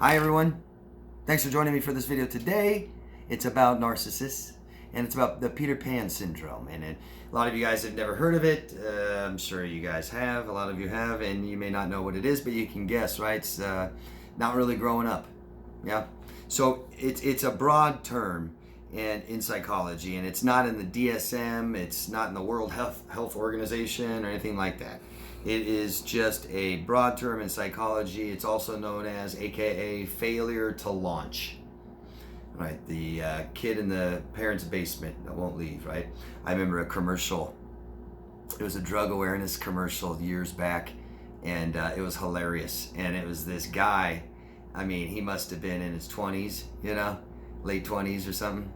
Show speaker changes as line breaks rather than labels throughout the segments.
Hi everyone, thanks for joining me for this video today. It's about narcissists and it's about the Peter Pan syndrome. And a lot of you guys have never heard of it. I'm sure you guys have, a lot of you have, and you may not know what it is, but you can guess, right? It's not really growing up. Yeah. So it's a broad term in psychology, and it's not in the DSM, it's not in the World Health Organization or anything like that. It is just a broad term in psychology. It's also known as, AKA, failure to launch. Right, the kid in the parents' basement that won't leave, right? I remember a commercial. It was a drug awareness commercial years back, and it was hilarious. And it was this guy, I mean, he must have been in his 20s, you know, late 20s or something.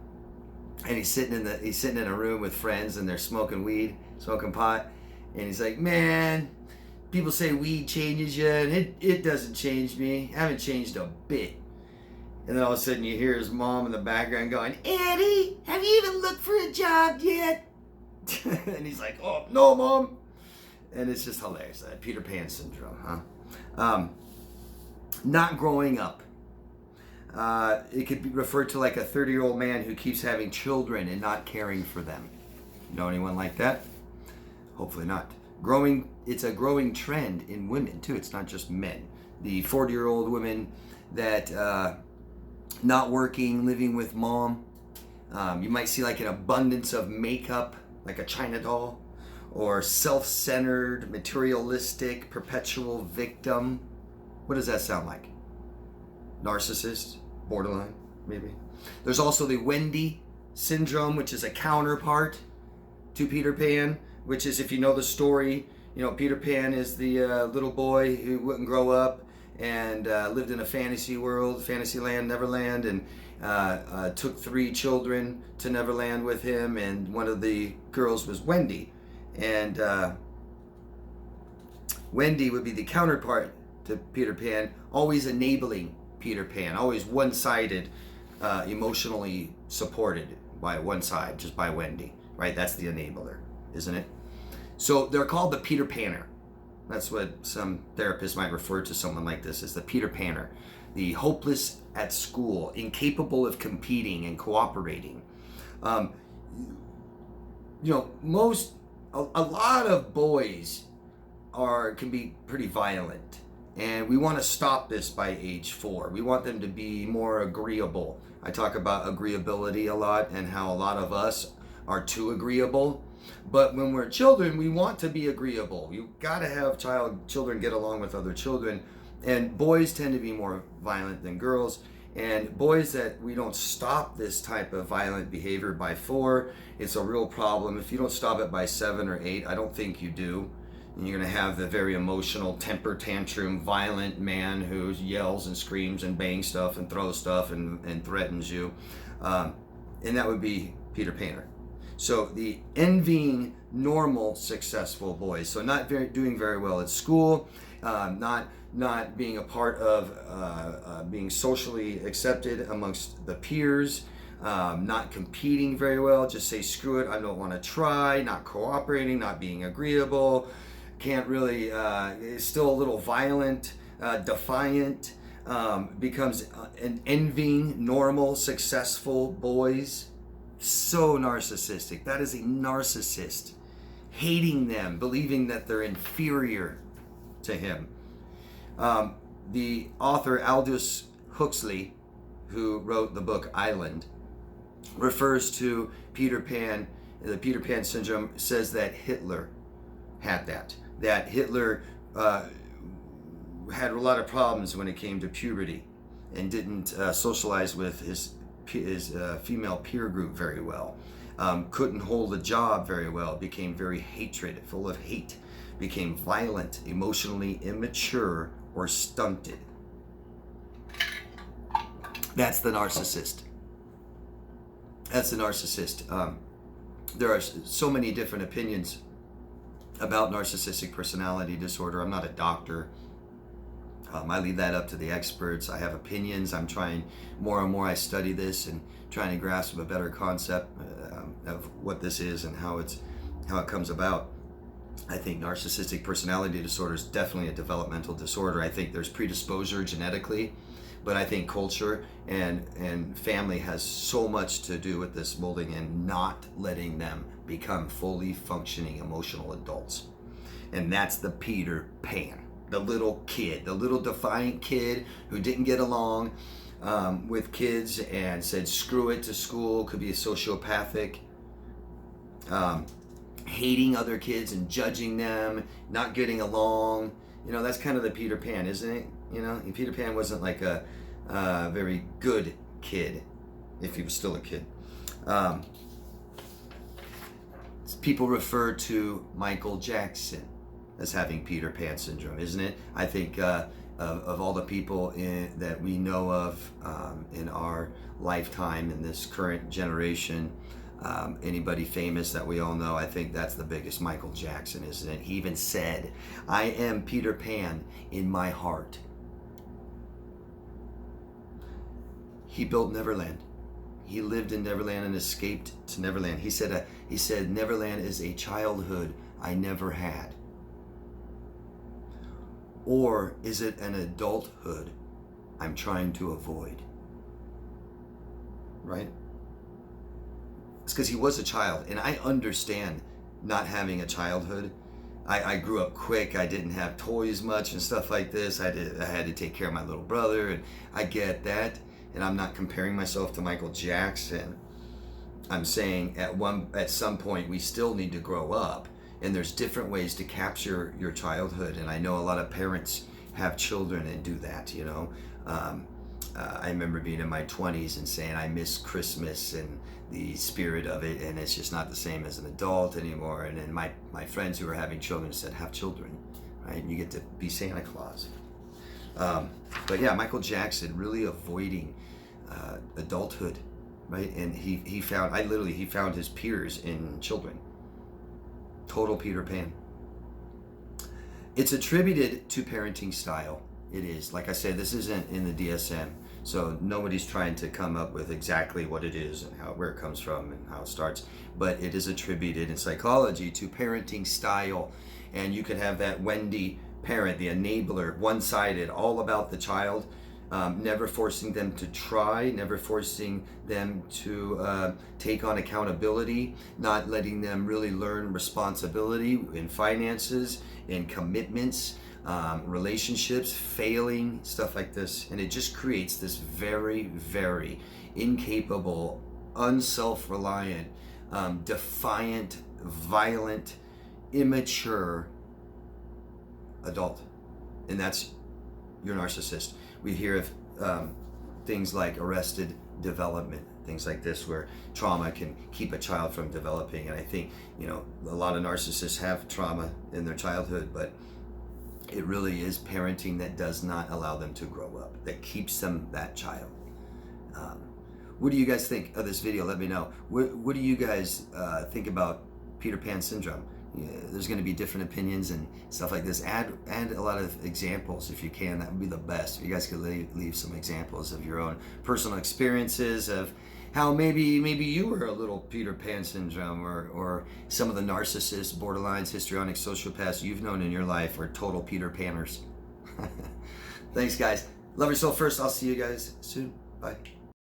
And he's sitting in a room with friends, and they're smoking weed, smoking pot. And he's like, man, people say weed changes you, and it doesn't change me. I haven't changed a bit. And then all of a sudden you hear his mom in the background going, Eddie, have you even looked for a job yet? And he's like, oh, no, Mom. And it's just hilarious, that Peter Pan syndrome, huh? Not growing up. It could be referred to like a 30-year-old man who keeps having children and not caring for them. You know anyone like that? Hopefully not. It's a growing trend in women too. It's not just men. The 40-year-old women that not working, living with mom. You might see like an abundance of makeup, like a China doll, or self-centered, materialistic, perpetual victim. What does that sound like? Narcissist, borderline, maybe. There's also the Wendy syndrome, which is a counterpart to Peter Pan, which is, if you know the story, you know, Peter Pan is the little boy who wouldn't grow up and lived in a fantasy world, Fantasyland, Neverland, and took 3 children to Neverland with him, and one of the girls was Wendy. And Wendy would be the counterpart to Peter Pan, always enabling Peter Pan, always one-sided, emotionally supported by one side, just by Wendy, right? That's the enabler, isn't it? So they're called the Peter Panner. That's what some therapists might refer to someone like this as, the Peter Panner. The hopeless at school, incapable of competing and cooperating. You know, a lot of boys can be pretty violent. And we want to stop this by age 4. We want them to be more agreeable. I talk about agreeability a lot and how a lot of us are too agreeable. But when we're children, we want to be agreeable. You've got to have children get along with other children. And boys tend to be more violent than girls. And boys that we don't stop this type of violent behavior by 4, it's a real problem. If you don't stop it by 7 or 8, I don't think you do. And you're going to have the very emotional, temper tantrum, violent man who yells and screams and bangs stuff and throws stuff and threatens you. And that would be Peter Panner. So the envying normal, successful boys. So not doing very well at school, not being a part of being socially accepted amongst the peers, not competing very well, just say screw it, I don't want to try, not cooperating, not being agreeable, can't really, is still a little violent, defiant, becomes an envying normal, successful boys. So narcissistic. That is a narcissist. Hating them, believing that they're inferior to him. The author Aldous Huxley, who wrote the book Island, refers to Peter Pan, the Peter Pan syndrome, says that Hitler had that Hitler had a lot of problems when it came to puberty and didn't socialize with his female peer group very well, couldn't hold a job very well, became very full of hate, became violent, emotionally immature, or stunted. That's the narcissist. That's the narcissist. There are so many different opinions about narcissistic personality disorder. I'm not a doctor. I leave that up to the experts. I have opinions. I'm trying more and more. I study this and trying to grasp a better concept of what this is and how it comes about. I think narcissistic personality disorder is definitely a developmental disorder. I think there's predisposure genetically But I think culture and family has so much to do with this molding and not letting them become fully functioning emotional adults. And that's the Peter Pan, the little kid, the little defiant kid who didn't get along with kids and said screw it to school, could be a sociopathic, hating other kids and judging them, not getting along. You know, that's kind of the Peter Pan, isn't it? You know, and Peter Pan wasn't like a very good kid, if he was still a kid. People refer to Michael Jackson as having Peter Pan syndrome, isn't it? I think of all the people that we know of in our lifetime, in this current generation, anybody famous that we all know, I think that's the biggest. Michael Jackson, isn't it? He even said, I am Peter Pan in my heart. He built Neverland. He lived in Neverland and escaped to Neverland. He said, Neverland is a childhood I never had. Or is it an adulthood I'm trying to avoid? Right? It's because he was a child, and I understand not having a childhood. I grew up quick. I didn't have toys much and stuff like this. I had to take care of my little brother, and I get that. And I'm not comparing myself to Michael Jackson. I'm saying at some point we still need to grow up, and there's different ways to capture your childhood. And I know a lot of parents have children and do that. You know, I remember being in my 20s and saying I miss Christmas and the spirit of it, and it's just not the same as an adult anymore. And then my friends who are having children said, have children, right? And you get to be Santa Claus. But yeah, Michael Jackson really avoiding adulthood, right? And he found his peers in children. Total Peter Pan. It's attributed to parenting style. It is. Like I said, this isn't in the DSM, so nobody's trying to come up with exactly what it is and where it comes from and how it starts. But it is attributed in psychology to parenting style. And you could have that Wendy parent, the enabler, one-sided, all about the child, never forcing them to try, never forcing them to take on accountability, not letting them really learn responsibility in finances, in commitments, relationships, failing, stuff like this. And it just creates this very, very incapable, unself-reliant, defiant, violent, immature adult. And that's your narcissist. We hear of things like arrested development, things like this, where trauma can keep a child from developing. And I think, you know, a lot of narcissists have trauma in their childhood, but it really is parenting that does not allow them to grow up, that keeps them that child. What do you guys think of this video? Let me know. What do you guys think about Peter Pan syndrome? There's going to be different opinions and stuff like this. Add a lot of examples if you can. That would be the best. If you guys could leave some examples of your own personal experiences of how maybe you were a little Peter Pan syndrome, or some of the narcissists, borderlines, histrionic, sociopaths you've known in your life are total Peter Panners. Thanks, guys. Love yourself first. I'll see you guys soon. Bye.